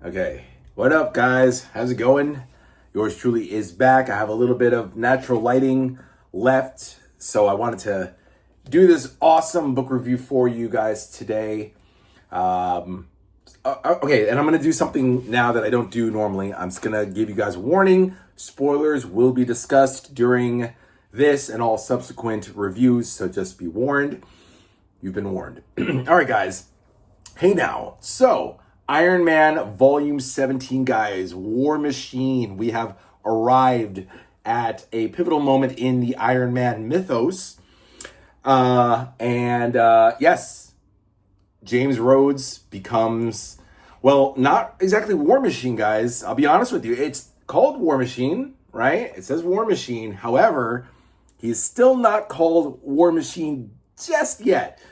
Okay, what up, guys? How's it going? Yours truly is back. I have a little bit of natural lighting left, so I wanted to do this awesome book review for you guys today. Okay, and I'm going to do something now that I don't do normally. I'm just going to give you guys a warning. Spoilers will be discussed during this and all subsequent reviews, so just be warned. You've been warned. All right, guys. Hey now. So, Iron Man Volume 17, guys. War Machine. We have arrived at a pivotal moment in the Iron Man mythos. Yes, James Rhodes becomes, well, not exactly War Machine, guys. I'll be honest with you. It's called War Machine, right? It says War Machine. However, he's still not called War Machine just yet.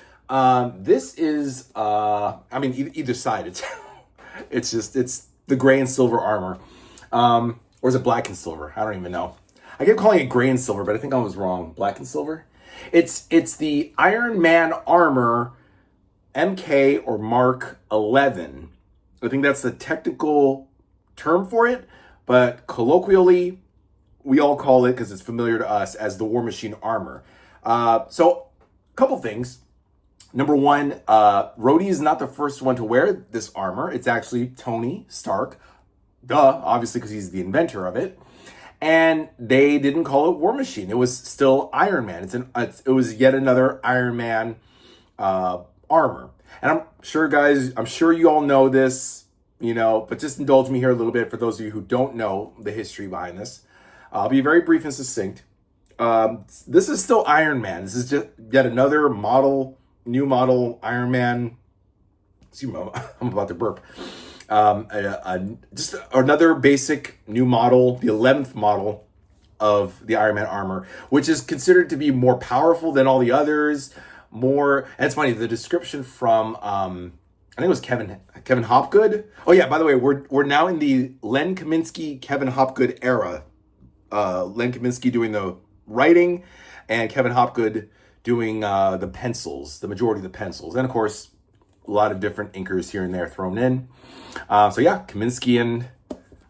This is, either side. It's the gray and silver armor. Or is it black and silver? I don't even know. I kept calling it gray and silver, but I think I was wrong. Black and silver? It's the Iron Man armor MK or Mark 11. I think that's the technical term for it, but colloquially, we all call it, because it's familiar to us, as the War Machine armor. So, a couple things. Number one, Rhodey is not the first one to wear this armor. It's actually Tony Stark. Duh, obviously, because he's the inventor of it. And they didn't call it War Machine. It was still Iron Man. It was yet another Iron Man armor. And I'm sure, guys, you all know this, but just indulge me here a little bit for those of you who don't know the history behind this. I'll be very brief and succinct. This is still Iron Man. This is just yet another new model Iron Man. Excuse me, I'm about to burp. Just another basic new model, the 11th model of the Iron Man armor, which is considered to be more powerful than all the others. And it's funny, the description from I think it was Kevin Hopgood. Oh yeah, by the way, we're now in the Len Kaminski, Kevin Hopgood era. Len Kaminski doing the writing, and Kevin Hopgood doing the pencils, the majority of the pencils, and of course a lot of different inkers here and there thrown in. So yeah, Kaminski and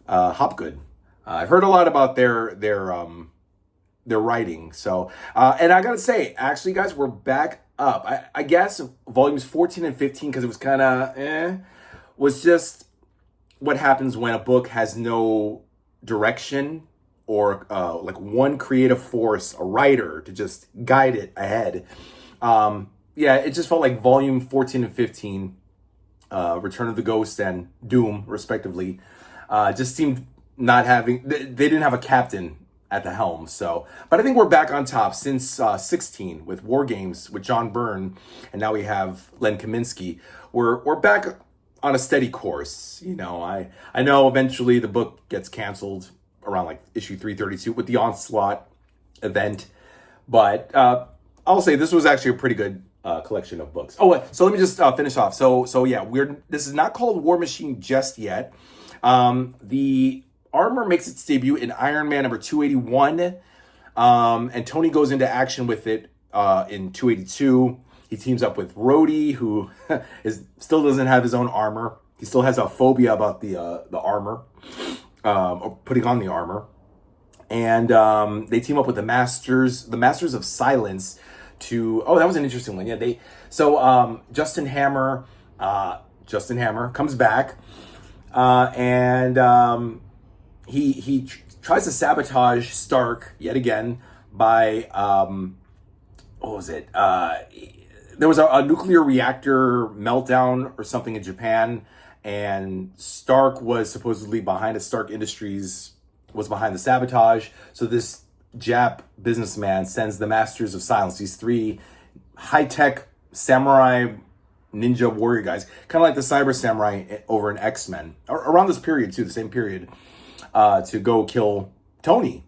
Hopgood. I've heard a lot about their writing. So and I gotta say, actually, guys, we're back up. I guess volumes 14 and 15, because it was kind of was just what happens when a book has no direction or like one creative force, a writer to just guide it ahead. It just felt like volume 14 and 15, Return of the Ghost and Doom, respectively, just seemed not having, they didn't have a captain at the helm. So, but I think we're back on top since 16 with War Games with John Byrne, and now we have Len Kaminski. We're back on a steady course. I know eventually the book gets canceled around like issue 332 with the Onslaught event, but I'll say this was actually a pretty good collection of books. So let me just finish off. So yeah, this is not called War Machine just yet. The armor makes its debut in Iron Man number 281, and Tony goes into action with it in 282. He teams up with Rhodey, who still doesn't have his own armor. He still has a phobia about the armor, or putting on the armor. And they team up with the Masters of Silence to, that was an interesting one. Yeah, Justin Hammer comes back, and he tries to sabotage Stark yet again by what was it? There was a nuclear reactor meltdown or something in Japan, and Stark was supposedly behind it. Stark Industries was behind the sabotage. So this Jap businessman sends the Masters of Silence, these three high-tech samurai ninja warrior guys, kind of like the Cyber Samurai over in X-Men, around this period too, the same period, to go kill Tony.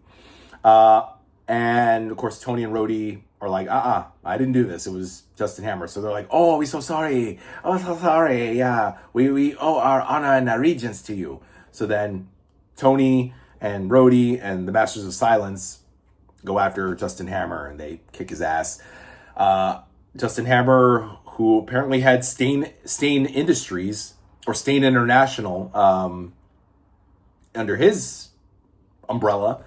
And of course, Tony and Rhodey are like, I didn't do this. It was Justin Hammer. So they're like, oh, we're so sorry. Oh, so sorry. Yeah, we owe our honor and allegiance to you. So then Tony and Rhodey and the Masters of Silence go after Justin Hammer, and they kick his ass. Justin Hammer, who apparently had Stain Industries or Stain International, under his umbrella,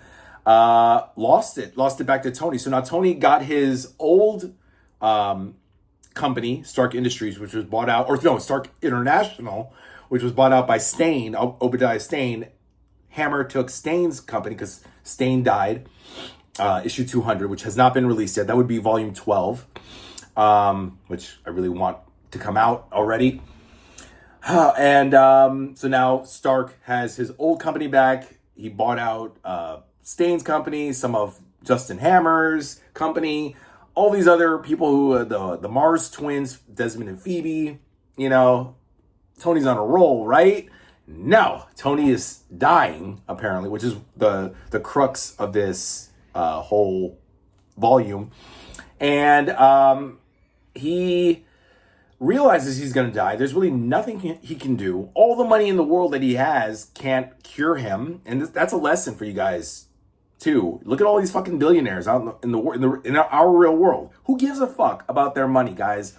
lost it back to Tony. So now Tony got his old company, Stark Industries, which was bought out, or no, Stark International, which was bought out by Stain, Obadiah Stane. Hammer took Stain's company because Stain died, issue 200, which has not been released yet. That would be volume 12, which I really want to come out already. And so now Stark has his old company back. He bought out Stain's company, some of Justin Hammer's company, all these other people who the Mars twins, Desmond and Phoebe. You know, Tony's on a roll, right? No, Tony is dying apparently, which is the crux of this whole volume, and he realizes he's going to die. There's really nothing he can do. All the money in the world that he has can't cure him, and that's a lesson for you guys too. Look at all these fucking billionaires out in our real world. Who gives a fuck about their money, guys?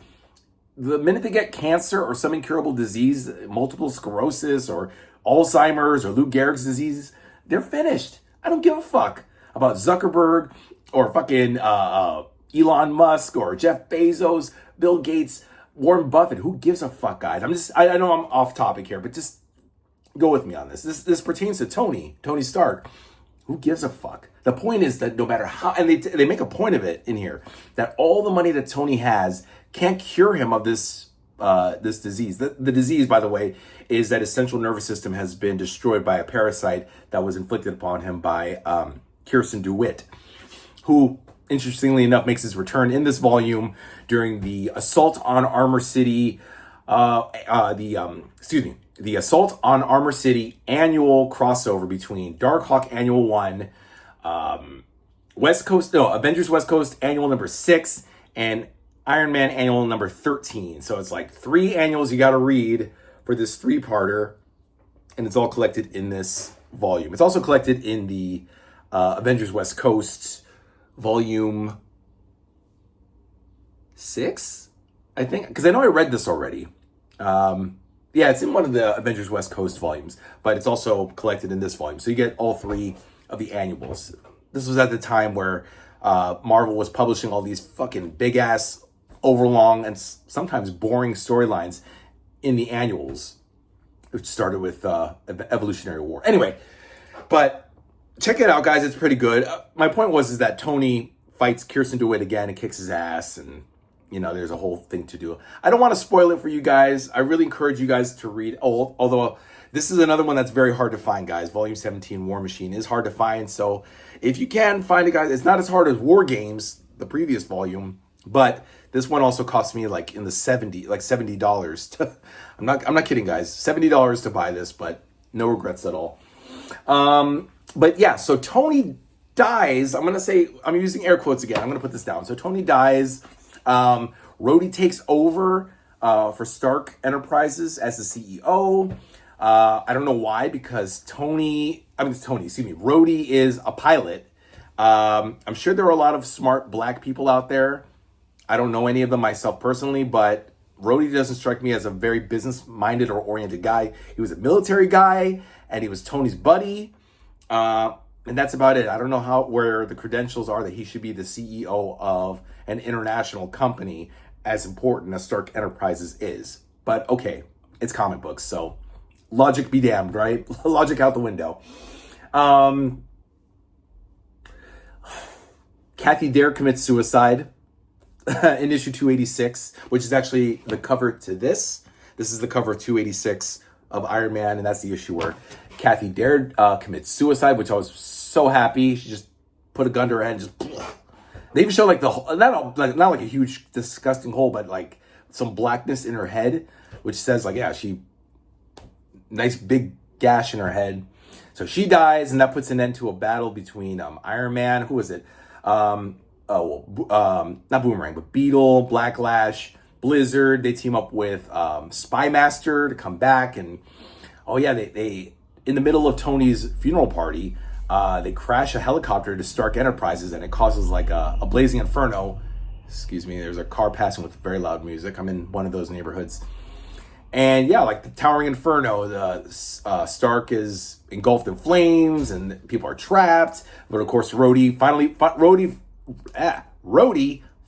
The minute they get cancer or some incurable disease, multiple sclerosis or Alzheimer's or Lou Gehrig's disease, they're finished. I don't give a fuck about Zuckerberg or fucking Elon Musk or Jeff Bezos, Bill Gates, Warren Buffett. Who gives a fuck, guys? I know I'm off topic here, but just go with me on this. This pertains to Tony Stark. Who gives a fuck? The point is that no matter how, and they make a point of it in here, that all the money that Tony has can't cure him of this disease. The disease, by the way, is that his central nervous system has been destroyed by a parasite that was inflicted upon him by Kirsten DeWitt, who, interestingly enough, makes his return in this volume during the Assault on Armor City, the Assault on Armor City annual crossover between Darkhawk Annual 1, Avengers West Coast Annual number 6, and Iron Man Annual number 13. So it's like 3 annuals you got to read for this 3-parter, and it's all collected in this volume. It's also collected in the Avengers West Coast volume 6, I think, because I know I read this already. Yeah, it's in one of the Avengers West Coast volumes, but it's also collected in this volume. So you get all 3 of the annuals. This was at the time where Marvel was publishing all these fucking big-ass, overlong, and sometimes boring storylines in the annuals, which started with Evolutionary War. Anyway, but check it out, guys. It's pretty good. My point is that Tony fights Kirsten DeWitt again and kicks his ass, and you know, there's a whole thing to do. I don't want to spoil it for you guys. I really encourage you guys to read. Although this is another one that's very hard to find, guys. Volume 17, War Machine, is hard to find. So if you can find it, guys, it's not as hard as War Games, the previous volume, but this one also cost me like in the $70. I'm not kidding, guys. $70 to buy this, but no regrets at all. But yeah, so Tony dies. I'm using air quotes again. I'm gonna put this down. So Tony dies. Rhodey takes over for Stark Enterprises as the CEO. I don't know why, because Rhodey is a pilot. I'm sure there are a lot of smart black people out there. I don't know any of them myself personally, but Rhodey doesn't strike me as a very business-minded or oriented guy. He was a military guy, and he was Tony's buddy. And that's about it. I don't know where the credentials are that he should be the CEO of an international company as important as Stark Enterprises is. But okay, it's comic books, so logic be damned, right? Logic out the window. Kathy Dare commits suicide in issue 286, which is actually the cover to this. This is the cover of 286 of Iron Man, and that's the issue where Kathy Dare commits suicide, which I was so happy. She just put a gun to her head and just... They even show like not like a huge disgusting hole, but like some blackness in her head, which says like, yeah, nice big gash in her head. So she dies, and that puts an end to a battle between Iron Man, who is it? Not Boomerang, but Beetle, Black Lash, Blizzard. They team up with Spy Master to come back, and they in the middle of Tony's funeral party, they crash a helicopter to Stark Enterprises, and it causes like a blazing inferno. Excuse me, there's a car passing with very loud music. I'm in one of those neighborhoods. And yeah, like the towering inferno, the Stark is engulfed in flames, and people are trapped. But of course, Rhodey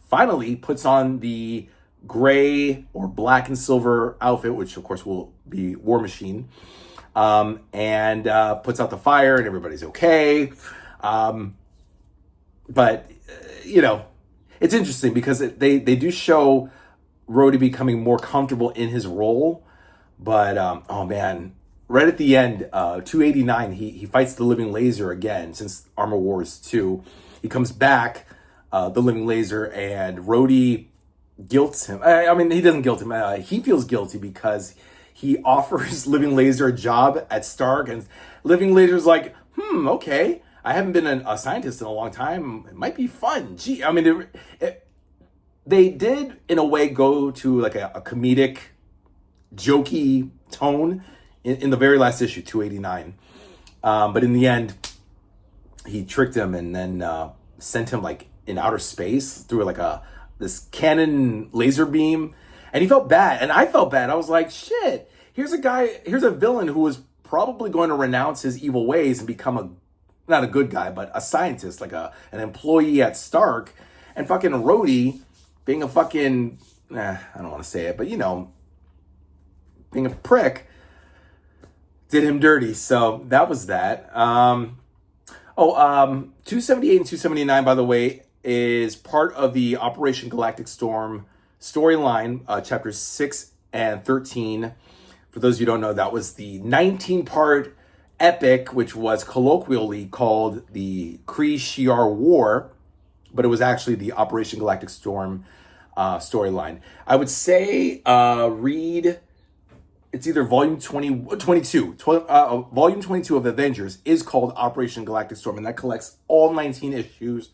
finally puts on the gray or black and silver outfit, which of course will be War Machine, and puts out the fire, and everybody's okay. But it's interesting because they do show Rhodey becoming more comfortable in his role. But oh man, right at the end, 289, he fights the Living Laser again since Armor Wars 2. He comes back, the Living Laser, and Rhodey guilts him. I mean, he doesn't guilt him. He feels guilty because he offers Living Laser a job at Stark, and Living Laser's like, okay, I haven't been a scientist in a long time. It might be fun. Gee, I mean, they did in a way go to like a comedic, jokey tone in the very last issue, 289. But in the end, he tricked him and then sent him like in outer space through like this cannon laser beam, and he felt bad, and I felt bad. I was like, shit, here's a villain who was probably going to renounce his evil ways and become not a good guy, but a scientist, like an employee at Stark, and fucking Rhodey being a fucking, I don't want to say it, but being a prick, did him dirty. So that was that. 278 and 279, by the way, is part of the Operation Galactic Storm storyline, chapters 6 and 13. For those of you who don't know, that was the 19-part epic, which was colloquially called the Kree-Shi'ar War, but it was actually the Operation Galactic Storm storyline. I would say read, it's either volume 22 of Avengers is called Operation Galactic Storm, and that collects all 19 issues,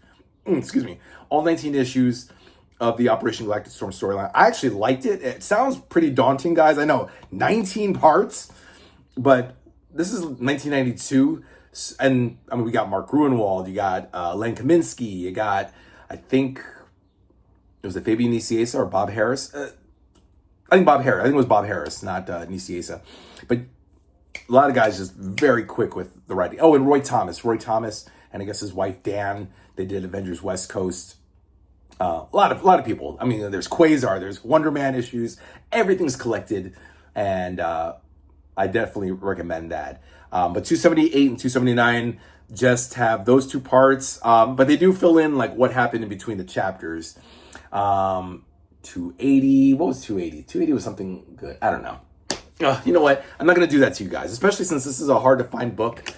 all 19 issues of the Operation Galactic Storm storyline. I actually liked it. It sounds pretty daunting, guys. I know, 19 parts, but this is 1992, and I mean, we got Mark Gruenwald, you got Len Kaminsky, you got, I think, was it Fabian Nicieza or Bob Harris? I think it was Bob Harris, not Nicieza. But a lot of guys just very quick with the writing. Oh, and Roy Thomas, and I guess his wife Dan. They did Avengers West Coast. A lot of people. I mean, there's Quasar, there's Wonder Man issues. Everything's collected, and I definitely recommend that. But 278 and 279 just have those two parts, but they do fill in like what happened in between the chapters. 280, what was 280? 280 was something good. I don't know. You know what? I'm not going to do that to you guys, especially since this is a hard to find book.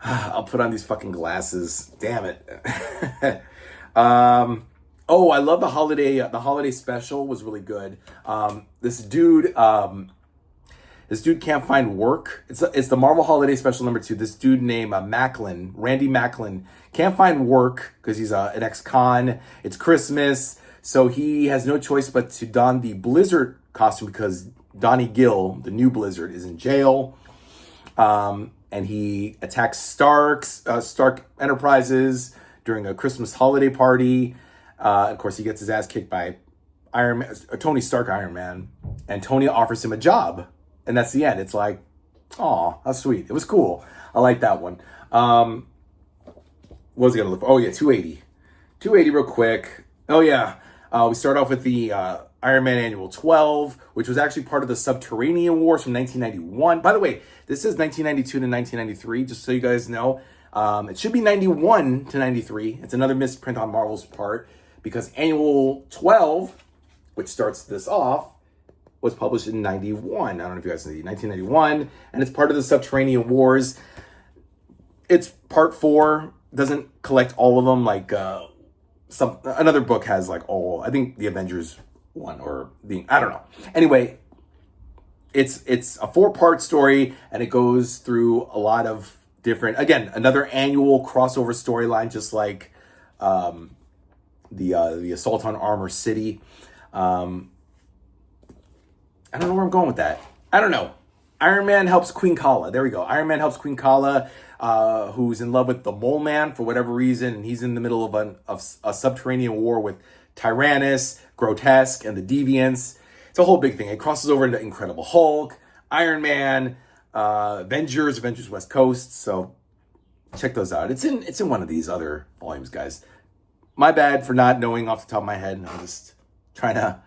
I'll put on these fucking glasses. Damn it. I love the holiday special was really good. This dude can't find work. It's the Marvel Holiday Special number 2. This dude named Randy Macklin, can't find work because he's an ex-con. It's Christmas, so he has no choice but to don the Blizzard costume because Donnie Gill, the new Blizzard, is in jail. And he attacks Stark Enterprises during a Christmas holiday party. Of course, he gets his ass kicked by Tony Stark, Iron Man, and Tony offers him a job. And that's the end. It's like, oh, how sweet. It was cool. I like that one. What was I going to look for? Oh, yeah, 280. 280 real quick. Oh, yeah. We start off with the Iron Man Annual 12, which was actually part of the Subterranean Wars from 1991. By the way, this is 1992 to 1993, just so you guys know. It should be 91 to 93. It's another misprint on Marvel's part because Annual 12, which starts this off, was published in 91. I don't know if you guys know, 1991, and it's part of the Subterranean Wars. It's part 4, doesn't collect all of them like another book has like all, I think the Avengers one or I don't know. Anyway, it's a 4-part story, and it goes through a lot of different, again, another annual crossover storyline, just like the Assault on Armor City. I don't know where I'm going with that. I don't know. Iron Man helps Queen Kala. There we go. Iron Man helps Queen Kala, who's in love with the Mole Man for whatever reason, and he's in the middle of a subterranean war with Tyrannus, Grotesque, and the Deviants. it's a whole big thing. It crosses over into Incredible Hulk, Iron Man, Avengers West Coast. So check those out. It's in one of these other volumes, guys. My bad for not knowing off the top of my head. I'm just trying to,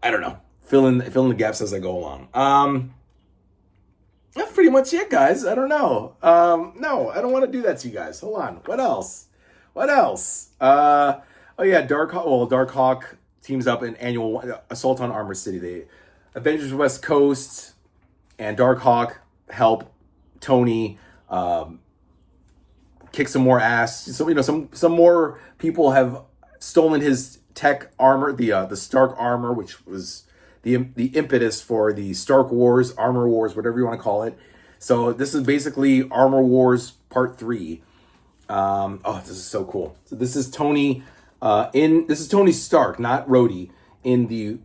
I don't know, fill in the gaps as I go along. That's pretty much it, guys. I don't know. No, I don't want to do that to you guys. Hold on. What else? Oh yeah, Dark Hawk teams up in annual Assault on Armor City. They Avengers West Coast and Dark Hawk help Tony kick some more ass. So some more people have stolen his tech armor, the Stark armor, which was the impetus for the Stark Wars, Armor Wars, whatever you want to call it. So this is basically Armor Wars Part 3. This is so cool. So this is Tony this is Tony Stark, not Rhodey, in the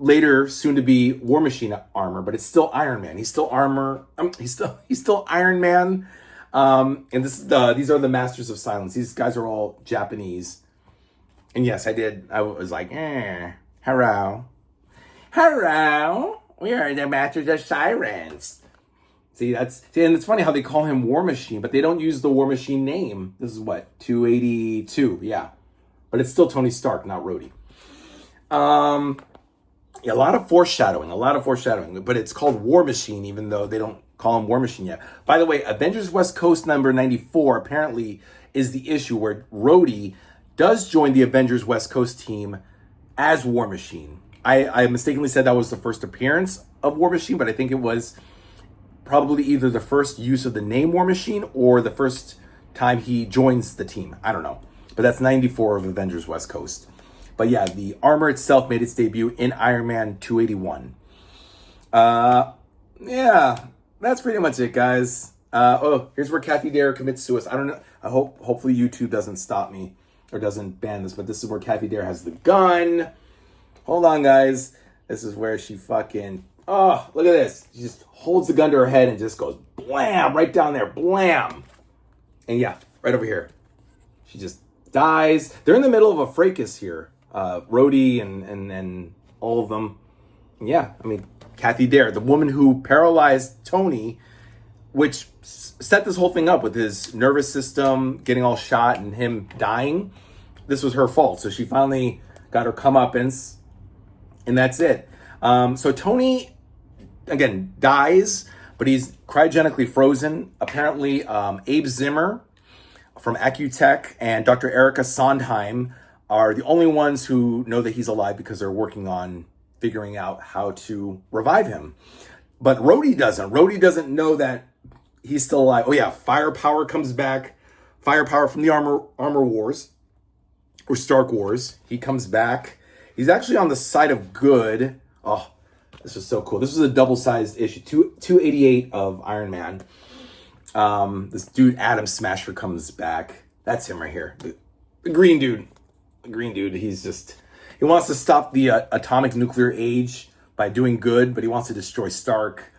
later soon to be War Machine armor, but it's still Iron Man. He's still armor. He's still Iron Man. And these are the Masters of Silence. These guys are all Japanese. And yes, I was like, hello. We are the Masters of Sirens. And it's funny how they call him War Machine, but they don't use the War Machine name. This is what, 282, yeah. But it's still Tony Stark, not Rhodey. Yeah, a lot of foreshadowing, but it's called War Machine, even though they don't call him War Machine yet. By the way, Avengers West Coast number 94 apparently is the issue where Rhodey does join the Avengers West Coast team as War Machine. I mistakenly said that was the first appearance of War Machine, but I think it was probably either the first use of the name War Machine or the first time he joins the team. I don't know. But that's 94 of Avengers West Coast. But yeah, the armor itself made its debut in Iron Man 281. Yeah, that's pretty much it, guys. Here's where Kathy Dare commits suicide. I don't know. Hopefully YouTube doesn't stop me or doesn't ban this, but this is where Kathy Dare has the gun. Hold on, guys. This is where she fucking... Oh, look at this. She just holds the gun to her head and just goes blam, right down there. Blam. And yeah, right over here. She just dies. They're in the middle of a fracas here. Rhodey and all of them. And yeah, I mean, Kathy Dare, the woman who paralyzed Tony, which set this whole thing up with his nervous system getting all shot and him dying. This was her fault. So she finally got her comeuppance, and that's it. So Tony, again, dies, but he's cryogenically frozen. Apparently, Abe Zimmer from Accutech and Dr. Erica Sondheim are the only ones who know that he's alive because they're working on figuring out how to revive him. But Rhodey doesn't. Rhodey doesn't know that he's still alive. Oh yeah, Firepower comes back. Firepower from the Armor Wars, or Stark Wars. He comes back. He's actually on the side of good. Oh, this is so cool. This was a double-sized issue, 288 of Iron Man. This dude, Atom Smasher, comes back. That's him right here. The green dude. The green dude, he wants to stop the atomic nuclear age by doing good, but he wants to destroy Stark.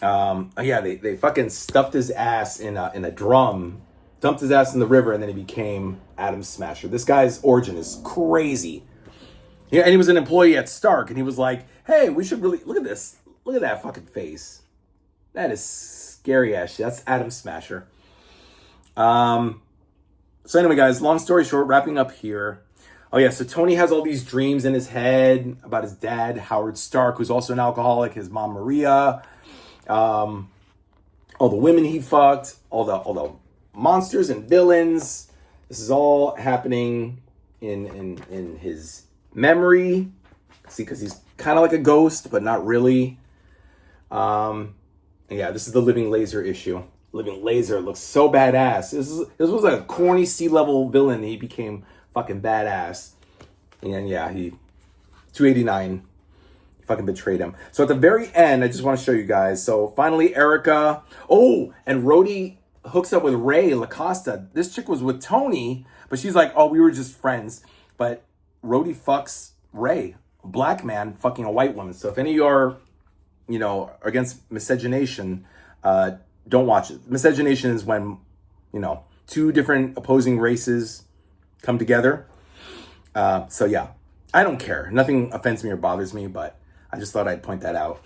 Yeah, they fucking stuffed his ass in a drum, dumped his ass in the river, and then he became Atom Smasher. This guy's origin is crazy. Yeah, and he was an employee at Stark, and he was like, hey, we should really, look at this. Look at that fucking face. That is scary ass shit. That's Atom Smasher. So anyway, guys, long story short, wrapping up here. Oh yeah, so Tony has all these dreams in his head about his dad, Howard Stark, who's also an alcoholic, his mom, Maria, all the women he fucked, all the monsters and villains. This is all happening in his memory. See, because he's kind of like a ghost, but not really. Yeah, this is the Living Laser issue. Living Laser looks so badass. This was like a corny sea-level villain. He became fucking badass. And yeah, 289, he fucking betrayed him. So at the very end, I just want to show you guys. So finally, Erica. Oh, and Rhodey hooks up with Ray LaCosta. This chick was with Tony, but she's like, oh, we were just friends. But Rhodey fucks Ray, a black man fucking a white woman. So if any of you are, against miscegenation, don't watch it. Miscegenation is when, two different opposing races come together. So yeah, I don't care. Nothing offends me or bothers me, but I just thought I'd point that out.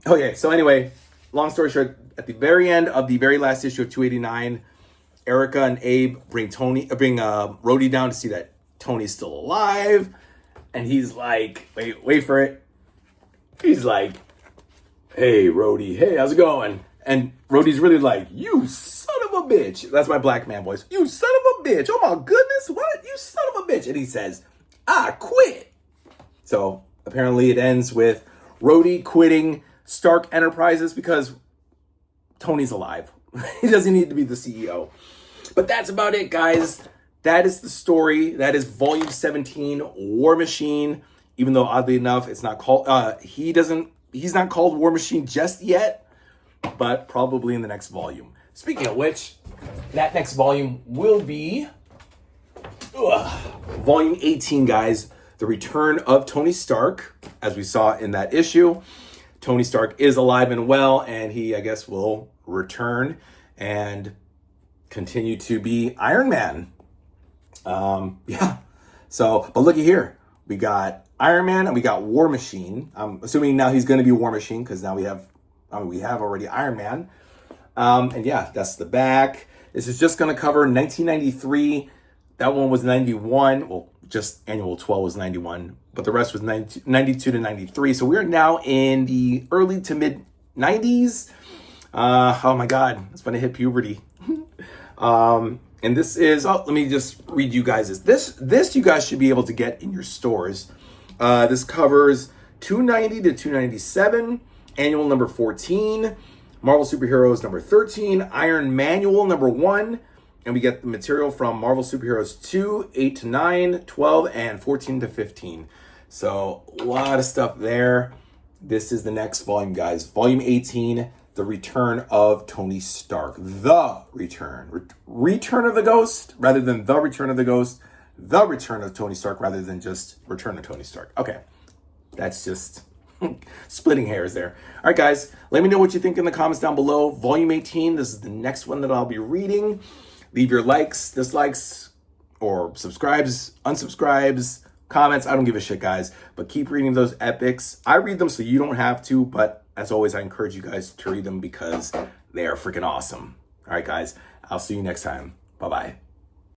Okay, so anyway, long story short, at the very end of the very last issue of 289, Erica and Abe bring Rhodey down to see that Tony's still alive. And he's like, wait for it. He's like, hey, Rhodey, hey, how's it going? And Rhodey's really like, you son of a bitch. That's my black man voice. You son of a bitch. Oh my goodness, what? You son of a bitch. And he says, I quit. So apparently it ends with Rhodey quitting Stark Enterprises because Tony's alive. He doesn't need to be the CEO. But that's about it, guys. That is the story. That is volume 17, War Machine. Even though oddly enough, it's not called, he's not called War Machine just yet, but probably in the next volume. Speaking of which, that next volume will be volume 18, guys. The Return of Tony Stark, as we saw in that issue. Tony Stark is alive and well, and he, I guess, will return and continue to be Iron Man. Yeah. So, but looky here. We got Iron Man and we got War Machine. I'm assuming now he's going to be War Machine because now we have already Iron Man. And yeah, that's the back. This is just going to cover 1993. That one was 91. Well, just annual 12 was 91, but the rest was 92 to 93. So we're now in the early to mid 90s. Oh my God, it's when I hit puberty. And this is, let me just read you guys this you guys should be able to get in your stores. This covers 290 to 297, annual number 14, Marvel Superheroes number 13, Iron Manual number 1, and we get the material from Marvel Superheroes 2, 8 to 9, 12, and 14 to 15. So a lot of stuff there. This is the next volume, guys. Volume 18, The Return of Tony Stark. The Return. Return of the Ghost rather than The Return of the Ghost. The Return of Tony Stark rather than just Return of Tony Stark. Okay. That's just splitting hairs there. All right, guys. Let me know what you think in the comments down below. Volume 18. This is the next one that I'll be reading. Leave your likes, dislikes, or subscribes, unsubscribes, comments. I don't give a shit, guys. But keep reading those epics. I read them so you don't have to, but as always, I encourage you guys to read them because they are freaking awesome. All right, guys. I'll see you next time. Bye-bye.